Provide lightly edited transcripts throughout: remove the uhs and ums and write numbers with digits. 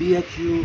BHU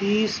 30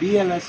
BLS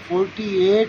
48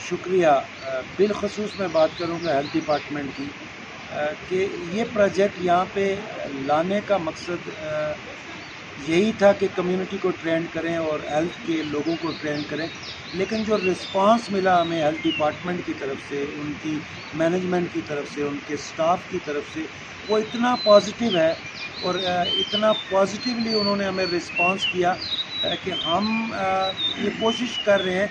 شکریہ. بالخصوص میں بات کروں گا ہیلتھ ڈپارٹمنٹ کی کہ یہ پروجیکٹ یہاں پہ لانے کا مقصد یہی تھا کہ کمیونٹی کو ٹرینڈ کریں اور ہیلتھ کے لوگوں کو ٹرینڈ کریں، لیکن جو رسپانس ملا ہمیں ہیلتھ ڈپارٹمنٹ کی طرف سے، ان کی مینجمنٹ کی طرف سے، ان کے سٹاف کی طرف سے، وہ اتنا پازیٹیو ہے اور اتنا پازیٹیولی انہوں نے ہمیں رسپانس کیا کہ ہم یہ کوشش کر رہے ہیں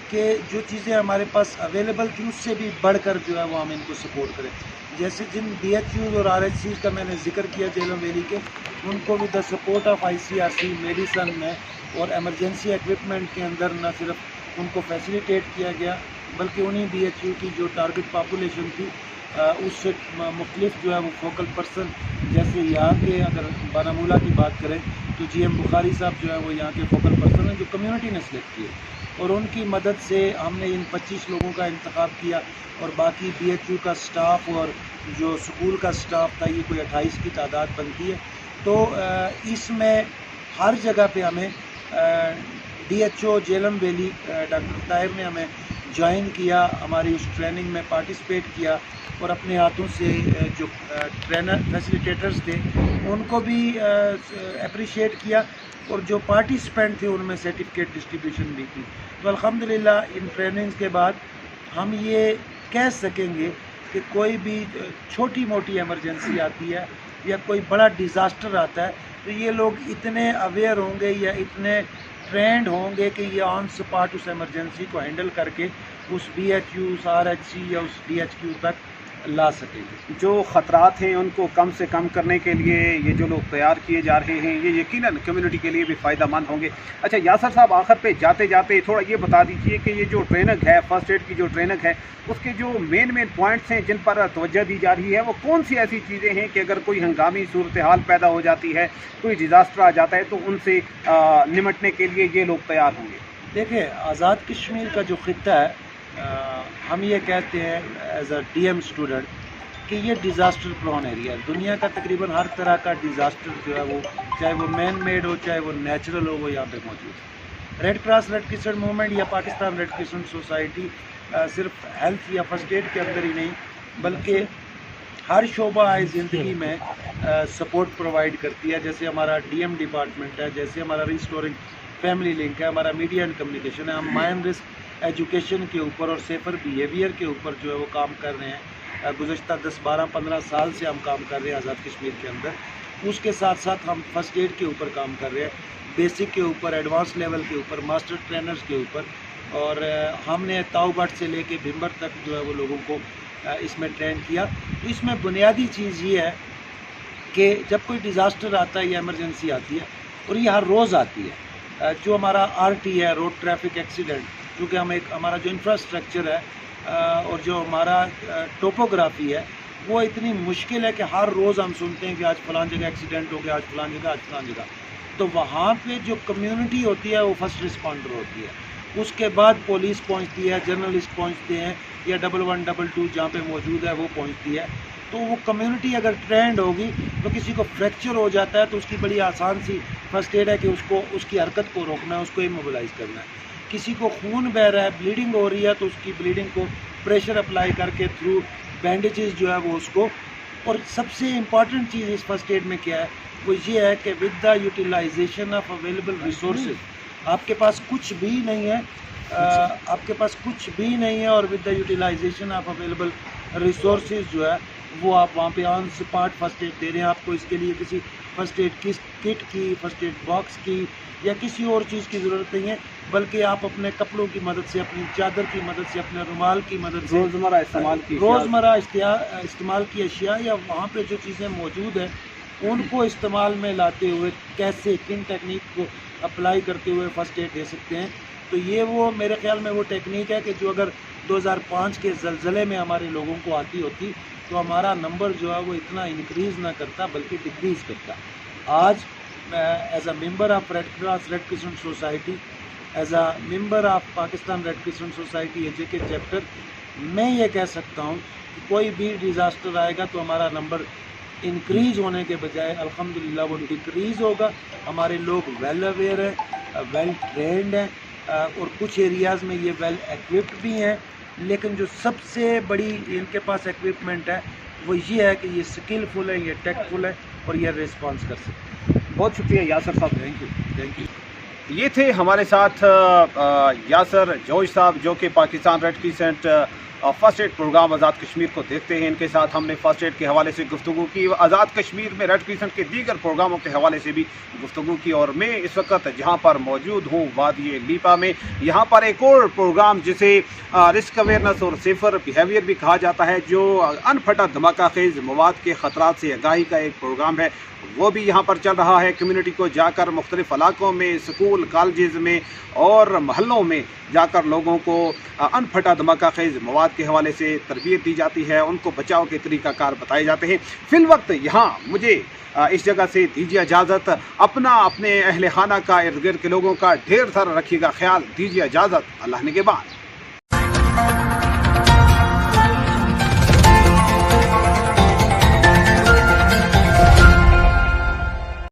کہ جو چیزیں ہمارے پاس اویلیبل تھی اس سے بھی بڑھ کر جو ہے وہ ہم ان کو سپورٹ کریں. جیسے جن ڈی ایچ یوز اور آر ایچ سیز کا میں نے ذکر کیا جیلم ویلی کے، ان کو بھی the support of I C R C medicine میں اور ایمرجنسی ایکوپمنٹ کے اندر نہ صرف ان کو فیسیلیٹیٹ کیا گیا بلکہ انہی ڈی ایچ یو کی جو ٹارگٹ پاپولیشن تھی اس سے مختلف جو ہے وہ فوکل پرسن، جیسے یہاں کے اگر بارہمولہ کی بات کریں تو جی ایم بخاری صاحب جو ہے وہ یہاں کے فوکل پرسن ہیں جو کمیونٹی نے سلیکٹ کیے، اور ان کی مدد سے ہم نے ان 25 لوگوں کا انتخاب کیا اور باقی ڈی ایچ یو کا سٹاف اور جو سکول کا سٹاف تھا یہ کوئی 28 کی تعداد بنتی ہے. تو اس میں ہر جگہ پہ ہمیں D H O Jhelum valley doctor Tahir نے ہمیں جوائن کیا، ہماری اس ٹریننگ میں پارٹیسپیٹ کیا اور اپنے ہاتھوں سے جو ٹرینر فیسیلیٹیٹرز تھے ان کو بھی اپریشیٹ کیا اور جو پارٹیسپینٹ تھے ان میں سرٹیفکیٹ ڈسٹریبیوشن بھی کی. تو الحمدللہ ان ٹریننگز کے بعد ہم یہ کہہ سکیں گے کہ کوئی بھی چھوٹی موٹی ایمرجنسی آتی ہے یا کوئی بڑا ڈیزاسٹر آتا ہے تو یہ لوگ اتنے اویئر ہوں گے یا اتنے ٹرینڈ ہوں گے کہ یہ آن سپاٹ اس ایمرجنسی کو ہینڈل کر کے اس بی ایچ یو، اس آر ایچ سی یا اس ڈی ایچ کیو تک لا سکیں گے. جو خطرات ہیں ان کو کم سے کم کرنے کے لیے یہ جو لوگ تیار کیے جا رہے ہیں یہ یقیناً کمیونٹی کے لیے بھی فائدہ مند ہوں گے. اچھا یاسر صاحب، آخر پہ جاتے جاتے تھوڑا یہ بتا دیجیے کہ یہ جو ٹریننگ ہے، فرسٹ ایڈ کی جو ٹریننگ ہے، اس کے جو مین پوائنٹس ہیں جن پر توجہ دی جا رہی ہے وہ کون سی ایسی چیزیں ہیں کہ اگر کوئی ہنگامی صورتحال پیدا ہو جاتی ہے، کوئی ڈیزاسٹر آ جاتا ہے تو ان سے نمٹنے کے لیے یہ لوگ تیار ہوں گے؟ دیکھیں، آزاد کشمیر کا جو خطہ ہے ہم یہ کہتے ہیں as a D M student کہ یہ ڈیزاسٹر پرون ایریا ہے. دنیا کا تقریباً ہر طرح کا ڈیزاسٹر جو ہے وہ چاہے وہ مین میڈ ہو چاہے وہ نیچرل ہو وہ یہاں پہ موجود ہے. Red Cross Red crescent movement یا پاکستان ریڈ کرسنٹ سوسائٹی صرف ہیلتھ یا فرسٹ ایڈ کے اندر ہی نہیں بلکہ ہر شعبہ زندگی میں سپورٹ پرووائڈ کرتی ہے. جیسے ہمارا ڈی ایم ڈپارٹمنٹ ہے، جیسے ہمارا ریسٹورنگ فیملی لنک ہے، ہمارا میڈیا اینڈ کمیونیکیشن ہے. ہم مائن رسک ایجوکیشن کے اوپر اور سیفر بیہیویئر کے اوپر جو ہے وہ کام کر رہے ہیں. گزشتہ 10-12-15 سال سے ہم کام کر رہے ہیں آزاد کشمیر کے اندر. اس کے ساتھ ساتھ ہم فرسٹ ایڈ کے اوپر کام کر رہے ہیں، بیسک کے اوپر، ایڈوانس لیول کے اوپر، ماسٹر ٹرینرز کے اوپر. اور ہم نے تاؤ بٹ سے لے کے بھمبر تک جو ہے وہ لوگوں کو اس میں ٹرین کیا. اس میں بنیادی چیز یہ ہے کہ جب کوئی ڈیزاسٹر آتا ہے یا ایمرجنسی آتی ہے اور یہ ہر روز آتی ہے، جو ہمارا آر ٹی ہے، روڈ ٹریفک ایکسیڈنٹ، کیونکہ ہمارا جو انفراسٹرکچر ہے اور جو ہمارا ٹوپوگرافی ہے وہ اتنی مشکل ہے کہ ہر روز ہم سنتے ہیں کہ آج فلان جگہ ایکسیڈنٹ ہو گیا، آج فلان جگہ، آج فلان جگہ. تو وہاں پہ جو کمیونٹی ہوتی ہے وہ فرسٹ رسپونڈر ہوتی ہے. اس کے بعد پولیس پہنچتی ہے، جرنلسٹ پہنچتے ہیں یا 11-12 جہاں پہ موجود ہے وہ پہنچتی ہے. تو وہ کمیونٹی اگر ٹرینڈ ہوگی تو کسی کو فریکچر ہو جاتا ہے تو اس کی بڑی آسان سی فرسٹ ایڈ ہے کہ اس کی حرکت کو روکنا ہے، اس کو ایموبلائز کرنا ہے. کسی کو خون بہہ رہا ہے، بلیڈنگ ہو رہی ہے تو اس کی بلیڈنگ کو پریشر اپلائی کر کے تھرو بینڈیجز جو ہے وہ اس کو. اور سب سے امپورٹنٹ چیز اس فرسٹ ایڈ میں کیا ہے وہ یہ ہے کہ with the utilization of available resources, آپ کے پاس کچھ بھی نہیں ہے، آپ کے پاس کچھ بھی نہیں ہے اور with the utilization of available resources جو ہے وہ آپ وہاں پہ آن سپاٹ فرسٹ ایڈ دے رہے ہیں. آپ کو اس کے لیے کسی فرسٹ ایڈ کٹ کی، فرسٹ ایڈ باکس کی یا کسی اور چیز کی ضرورت نہیں ہے، بلکہ آپ اپنے کپڑوں کی مدد سے، اپنی چادر کی مدد سے، اپنے رومال کی مدد سے، روزمرہ استعمال کی اشیاء یا وہاں پہ جو چیزیں موجود ہیں ان کو استعمال میں لاتے ہوئے کیسے کن ٹیکنیک کو اپلائی کرتے ہوئے فرسٹ ایڈ دے سکتے ہیں. تو یہ وہ میرے خیال میں وہ ٹیکنیک ہے کہ جو اگر 2005 کے زلزلے میں ہمارے لوگوں کو آتی ہوتی تو ہمارا نمبر جو ہے وہ اتنا انکریز نہ کرتا بلکہ ڈکریز کرتا. آج as a member of Red Cross Red Crescent Society, as a member of Pakistan Red Crescent Society A J K chapter, میں یہ کہہ سکتا ہوں کہ کوئی بھی ڈیزاسٹر آئے گا تو ہمارا نمبر انکریز ہونے کے بجائے الحمدللہ وہ ڈکریز ہوگا. ہمارے لوگ ویل اویئر ہیں، ویل ٹرینڈ ہیں اور کچھ ایریاز میں یہ ویل ایکوپڈ بھی ہیں، لیکن جو سب سے بڑی ان کے پاس ایکوپمنٹ ہے وہ یہ ہے کہ یہ سکلفل ہے، یہ ٹیکفل ہے اور یہ ریسپانس کر سکتے ہیں۔ بہت شکریہ یاسر صاحب، تھینک یو۔ یہ تھے ہمارے ساتھ یاسر جوش صاحب، جو کہ Pakistan Red Crescent first aid programme Azad Kashmir کو دیکھتے ہیں۔ ان کے ساتھ ہم نے فرسٹ ایڈ کے حوالے سے گفتگو کی، آزاد کشمیر میں ریڈ کریسنٹ کے دیگر پروگراموں کے حوالے سے بھی گفتگو کی، اور میں اس وقت جہاں پر موجود ہوں وادی لیپا میں، یہاں پر ایک اور پروگرام جسے رسک اویئرنس اور سیفر بیہیویئر بھی کہا جاتا ہے، جو ان پھٹا دھماکہ خیز مواد کے خطرات سے آگاہی کا ایک پروگرام ہے، وہ بھی یہاں پر چل رہا ہے۔ کمیونٹی کو جا کر مختلف علاقوں میں، اسکول کالجز میں اور محلوں میں جا کر لوگوں کو ان پھٹا دھماکہ خیز مواد کے حوالے سے تربیت دی جاتی ہے، ان کو بچاؤ کے طریقہ کار بتائے جاتے ہیں۔ فی الوقت یہاں مجھے اس جگہ سے دیجیے اجازت، اپنے اہل خانہ کا، ارد گرد کے لوگوں کا ڈھیر سارا رکھیے گا خیال، دیجیے اجازت، اللہ نگہبان۔